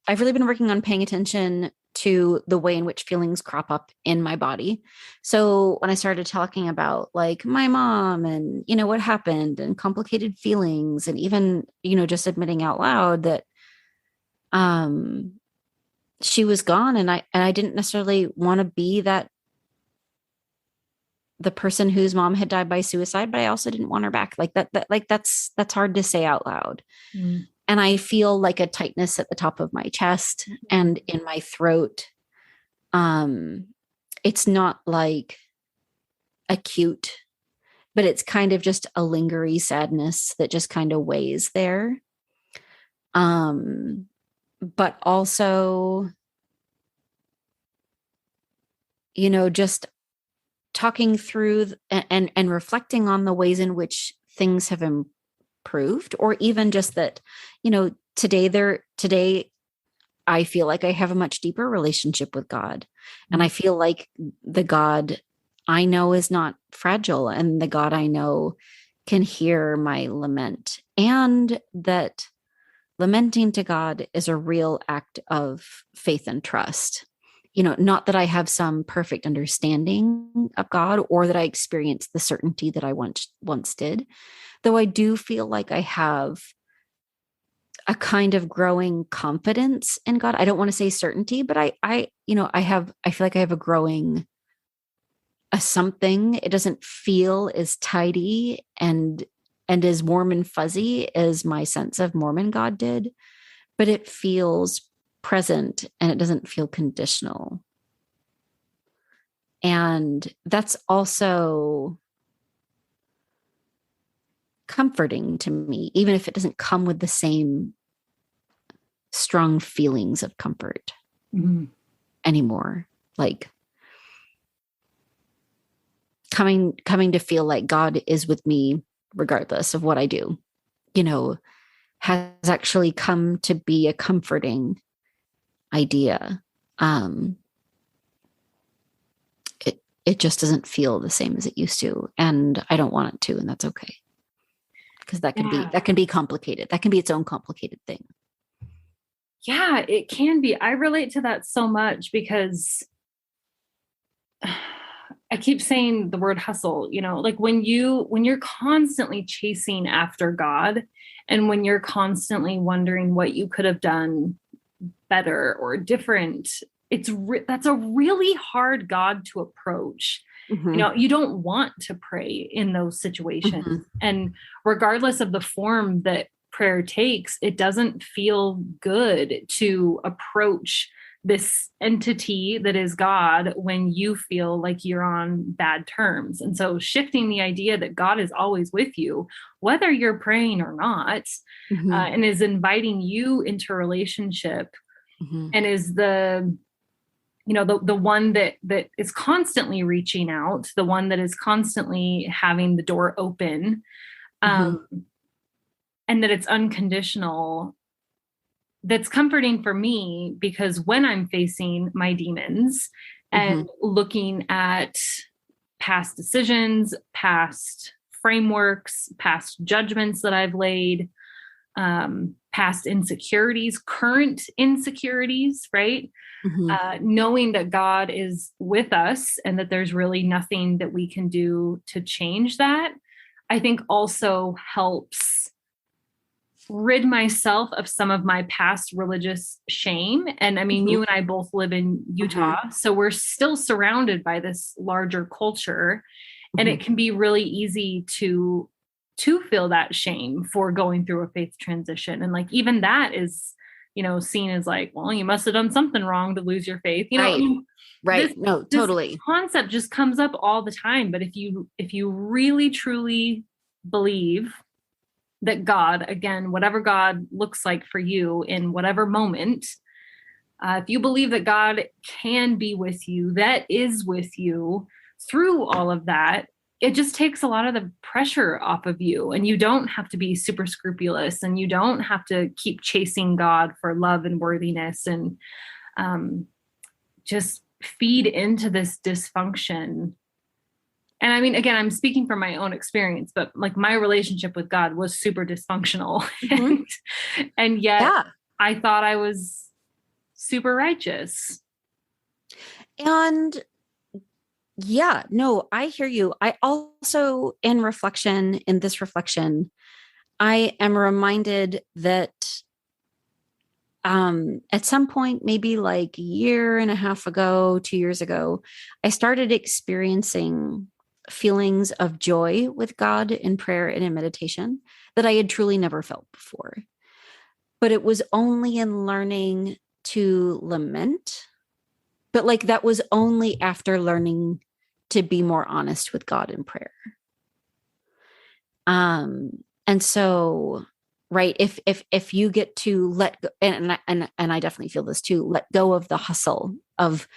really been working on paying attention to the way in which feelings crop up in my body. So when I started talking about like my mom and, what happened and complicated feelings, and even, just admitting out loud that, she was gone, and I didn't necessarily want to be the person whose mom had died by suicide, but I also didn't want her back. Like that's hard to say out loud. Mm. And I feel like a tightness at the top of my chest and in my throat. It's not like acute, but it's kind of just a lingering sadness that just kind of weighs there. But also, just talking through and reflecting on the ways in which things have proved, or even just that, today I feel like I have a much deeper relationship with God. And I feel like the God I know is not fragile, and the God I know can hear my lament, and that lamenting to God is a real act of faith and trust. Not that I have some perfect understanding of God, or that I experienced the certainty that I once did, though I do feel like I have a kind of growing confidence in God. I don't want to say certainty, but I feel like I have a growing something. It doesn't feel as tidy and as warm and fuzzy as my sense of Mormon God did, but it feels present and it doesn't feel conditional. And that's also comforting to me, even if it doesn't come with the same strong feelings of comfort anymore. Like coming to feel like God is with me regardless of what I do, has actually come to be a comforting idea. It just doesn't feel the same as it used to, and I don't want it to, and that's okay. Because that can be complicated. That can be its own complicated thing. Yeah, it can be. I relate to that so much because I keep saying the word hustle, like when you're constantly chasing after God, and when you're constantly wondering what you could have done better or different, that's a really hard God to approach. You don't want to pray in those situations. And regardless of the form that prayer takes, it doesn't feel good to approach this entity that is God when you feel like you're on bad terms. And so shifting the idea that God is always with you, whether you're praying or not, and is inviting you into relationship, and is the one that is constantly reaching out, the one that is constantly having the door open, and that it's unconditional. That's comforting for me, because when I'm facing my demons and looking at past decisions, past frameworks, past judgments that I've laid, past insecurities, current insecurities, right? Knowing that God is with us and that there's really nothing that we can do to change that, I think also helps rid myself of some of my past religious shame. And I mean, you and I both live in Utah, so we're still surrounded by this larger culture, and it can be really easy to feel that shame for going through a faith transition. And like, even that is, seen as like, well, you must have done something wrong to lose your faith. Right. No, totally. This concept just comes up all the time. But if you really, truly believe that God, again, whatever God looks like for you in whatever moment, if you believe that God can be with you, that is with you through all of that, it just takes a lot of the pressure off of you. And you don't have to be super scrupulous, and you don't have to keep chasing God for love and worthiness, and just feed into this dysfunction. And I mean, again, I'm speaking from my own experience, but like my relationship with God was super dysfunctional. And yet I thought I was super righteous. And yeah, no, I hear you. I also, in this reflection, I am reminded that at some point, maybe like a year and a half ago, 2 years ago, I started experiencing feelings of joy with God in prayer and in meditation that I had truly never felt before. But it was only in learning to lament. But like, that was only after learning to be more honest with God in prayer. And so, right, if you get to let go, and I definitely feel this too, let go of the hustle of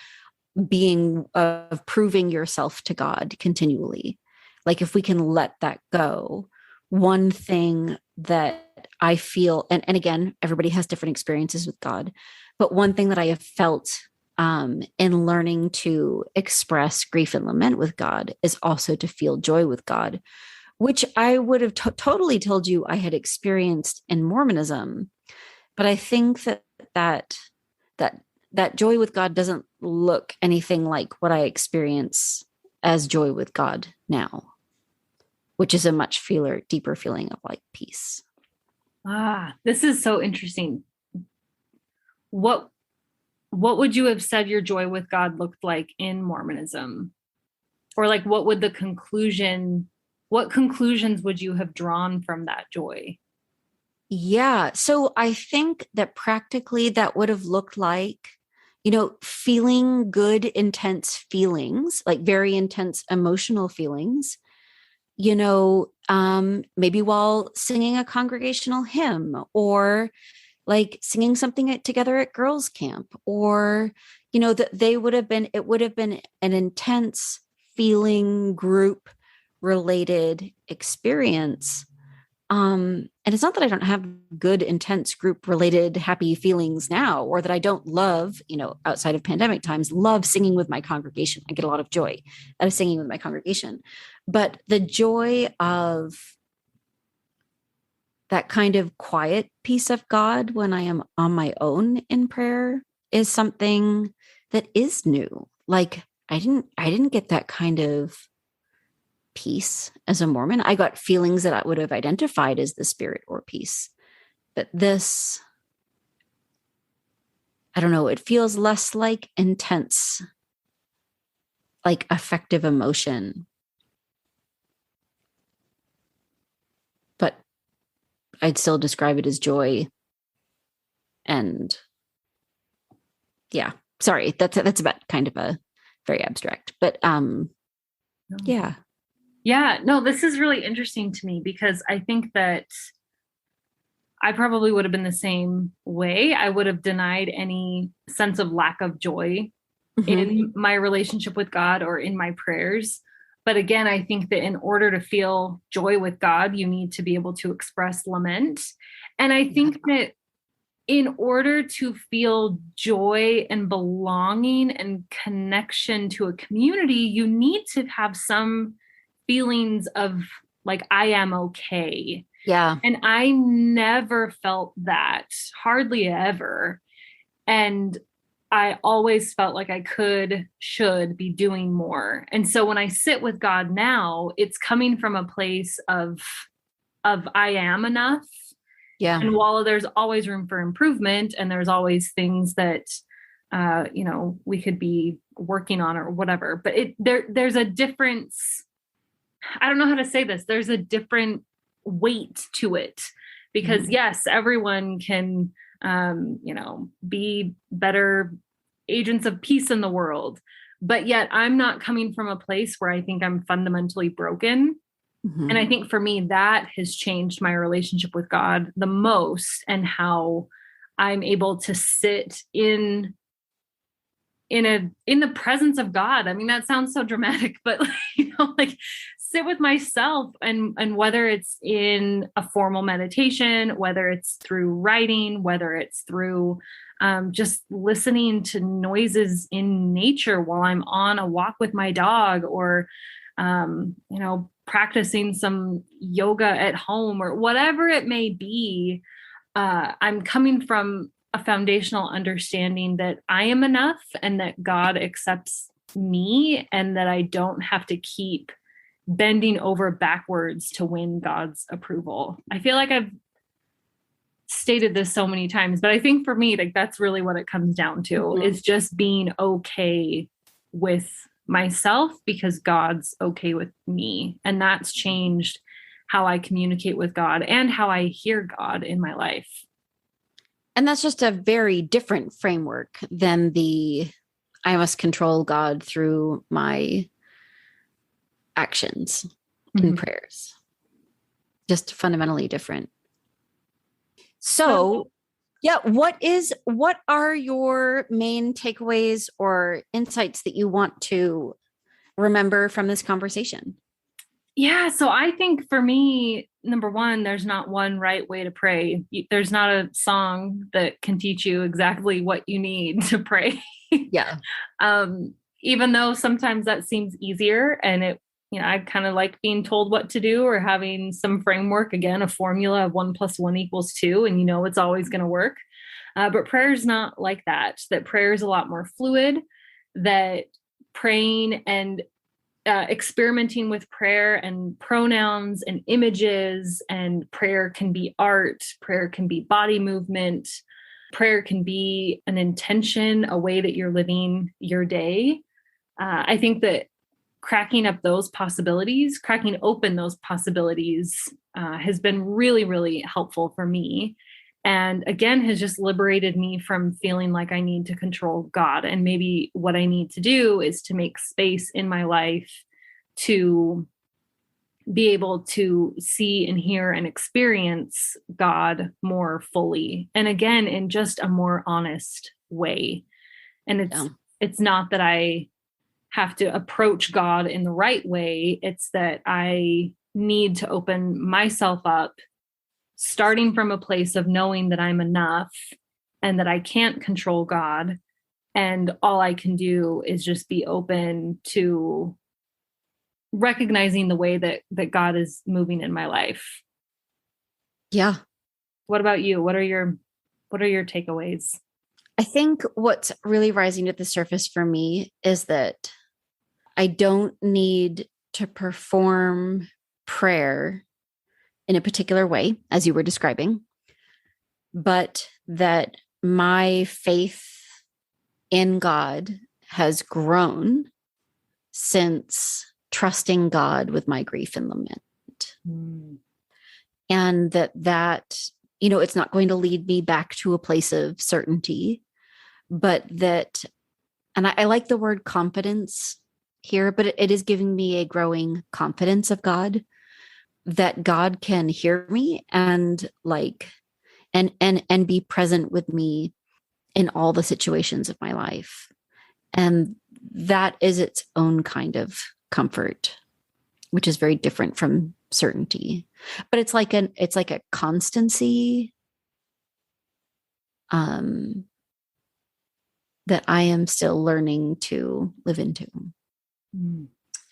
proving yourself to God continually. Like, if we can let that go, one thing that I feel, and again, everybody has different experiences with God, but one thing that I have felt in learning to express grief and lament with God is also to feel joy with God, which I would have totally told you I had experienced in Mormonism. But I think that joy with God doesn't look anything like what I experience as joy with God now, which is a much deeper feeling of like peace. This is so interesting. What would you have said your joy with God looked like in Mormonism? Or like, what conclusions would you have drawn from that joy? Yeah. So I think that practically that would have looked like, feeling good, intense feelings, like very intense emotional feelings, maybe while singing a congregational hymn or like singing something together at girls' camp, or, that it would have been an intense feeling group related experience. And it's not that I don't have good, intense group related happy feelings now, or that I don't love, outside of pandemic times, love singing with my congregation. I get a lot of joy out of singing with my congregation, but the joy of that kind of quiet peace of God when I am on my own in prayer is something that is new. Like I didn't get that kind of peace as a Mormon. I got feelings that I would have identified as the spirit or peace. But this, I don't know, it feels less like intense, like affective emotion. But I'd still describe it as joy. And yeah, sorry, that's about kind of a very abstract, but yeah. Yeah, no, this is really interesting to me because I think that I probably would have been the same way. I would have denied any sense of lack of joy in my relationship with God or in my prayers. But again, I think that in order to feel joy with God, you need to be able to express lament. And I think that in order to feel joy and belonging and connection to a community, you need to have some feelings of like, I am okay. Yeah. And I never felt that, hardly ever. And I always felt like I should be doing more. And so when I sit with God now, it's coming from a place of I am enough. Yeah. And while there's always room for improvement and there's always things that, we could be working on or whatever, but there's a difference. I don't know how to say this. There's a different weight to it because yes, everyone can, be better agents of peace in the world, but yet I'm not coming from a place where I think I'm fundamentally broken. And I think for me, that has changed my relationship with God the most and how I'm able to sit in the presence of God. I mean, that sounds so dramatic, but like sit with myself and whether it's in a formal meditation, whether it's through writing, whether it's through just listening to noises in nature while I'm on a walk with my dog or, practicing some yoga at home or whatever it may be, I'm coming from a foundational understanding that I am enough and that God accepts me and that I don't have to keep bending over backwards to win God's approval. I feel like I've stated this so many times, but I think for me, like that's really what it comes down to is just being okay with myself because God's okay with me. And that's changed how I communicate with God and how I hear God in my life. And that's just a very different framework than the I must control God through my actions and prayers. Just fundamentally different. So, yeah, what are your main takeaways or insights that you want to remember from this conversation? Yeah, so I think for me, number one, there's not one right way to pray. There's not a song that can teach you exactly what you need to pray. Yeah. Even though sometimes that seems easier, and I kind of like being told what to do or having some framework, again, a formula of 1 + 1 = 2, and it's always going to work. But prayer is not like that prayer is a lot more fluid, that praying and experimenting with prayer and pronouns and images, and prayer can be art, prayer can be body movement, prayer can be an intention, a way that you're living your day. I think that cracking open those possibilities has been really, really helpful for me. And again, has just liberated me from feeling like I need to control God. And maybe what I need to do is to make space in my life to be able to see and hear and experience God more fully. And again, in just a more honest way. And it's not that I have to approach God in the right way. It's that I need to open myself up, starting from a place of knowing that I'm enough and that I can't control God. And all I can do is just be open to recognizing the way that God is moving in my life. Yeah. What about you? What are your takeaways? I think what's really rising to the surface for me is that I don't need to perform prayer in a particular way, as you were describing, but that my faith in God has grown since trusting God with my grief and lament. And that, it's not going to lead me back to a place of certainty, but that, and I like the word confidence here, but it is giving me a growing confidence of God, that God can hear me and and be present with me in all the situations of my life. And that is its own kind of comfort, which is very different from certainty. But it's like a constancy that I am still learning to live into.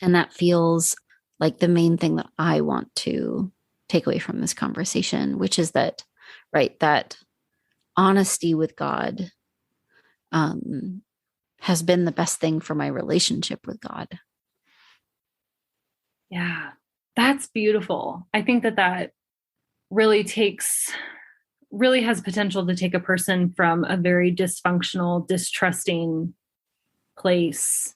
And that feels like the main thing that I want to take away from this conversation, which is that honesty with God has been the best thing for my relationship with God. Yeah, that's beautiful. I think that really has potential to take a person from a very dysfunctional, distrusting place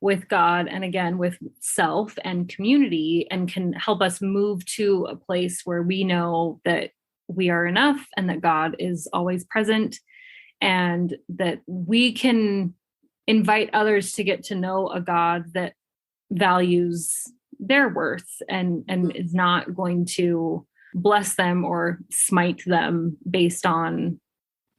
with God, and again, with self and community, and can help us move to a place where we know that we are enough and that God is always present, and that we can invite others to get to know a God that values their worth and is not going to bless them or smite them based on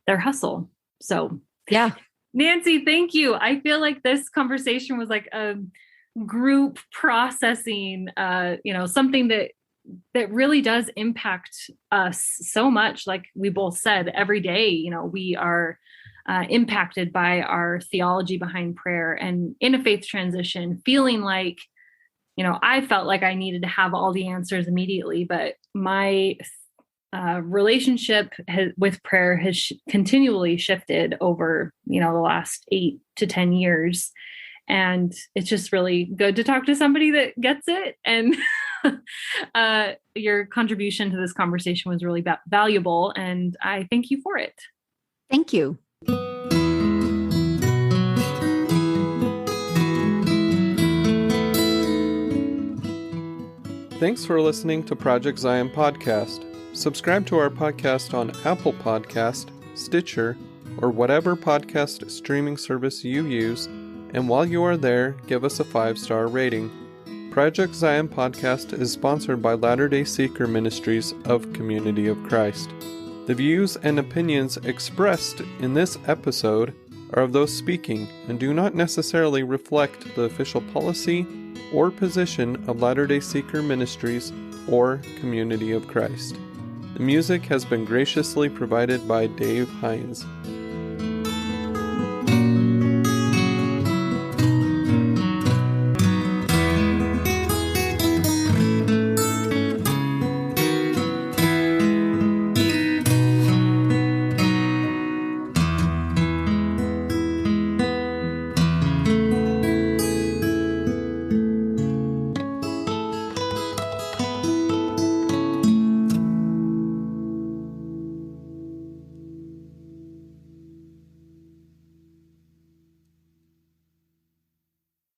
their hustle. So, yeah. Nancy, thank you. I feel like this conversation was like a group processing, something that really does impact us so much. Like we both said, every day, we are impacted by our theology behind prayer, and in a faith transition, feeling like, I felt like I needed to have all the answers immediately, but my relationship with prayer has continually shifted over, the last 8 to 10 years. And it's just really good to talk to somebody that gets it. And your contribution to this conversation was really valuable. And I thank you for it. Thank you. Thanks for listening to Project Zion Podcast. Subscribe to our podcast on Apple Podcast, Stitcher, or whatever podcast streaming service you use, and while you are there, give us a 5-star rating. Project Zion Podcast is sponsored by Latter-day Seeker Ministries of Community of Christ. The views and opinions expressed in this episode are of those speaking and do not necessarily reflect the official policy or position of Latter-day Seeker Ministries or Community of Christ. The music has been graciously provided by Dave Hines.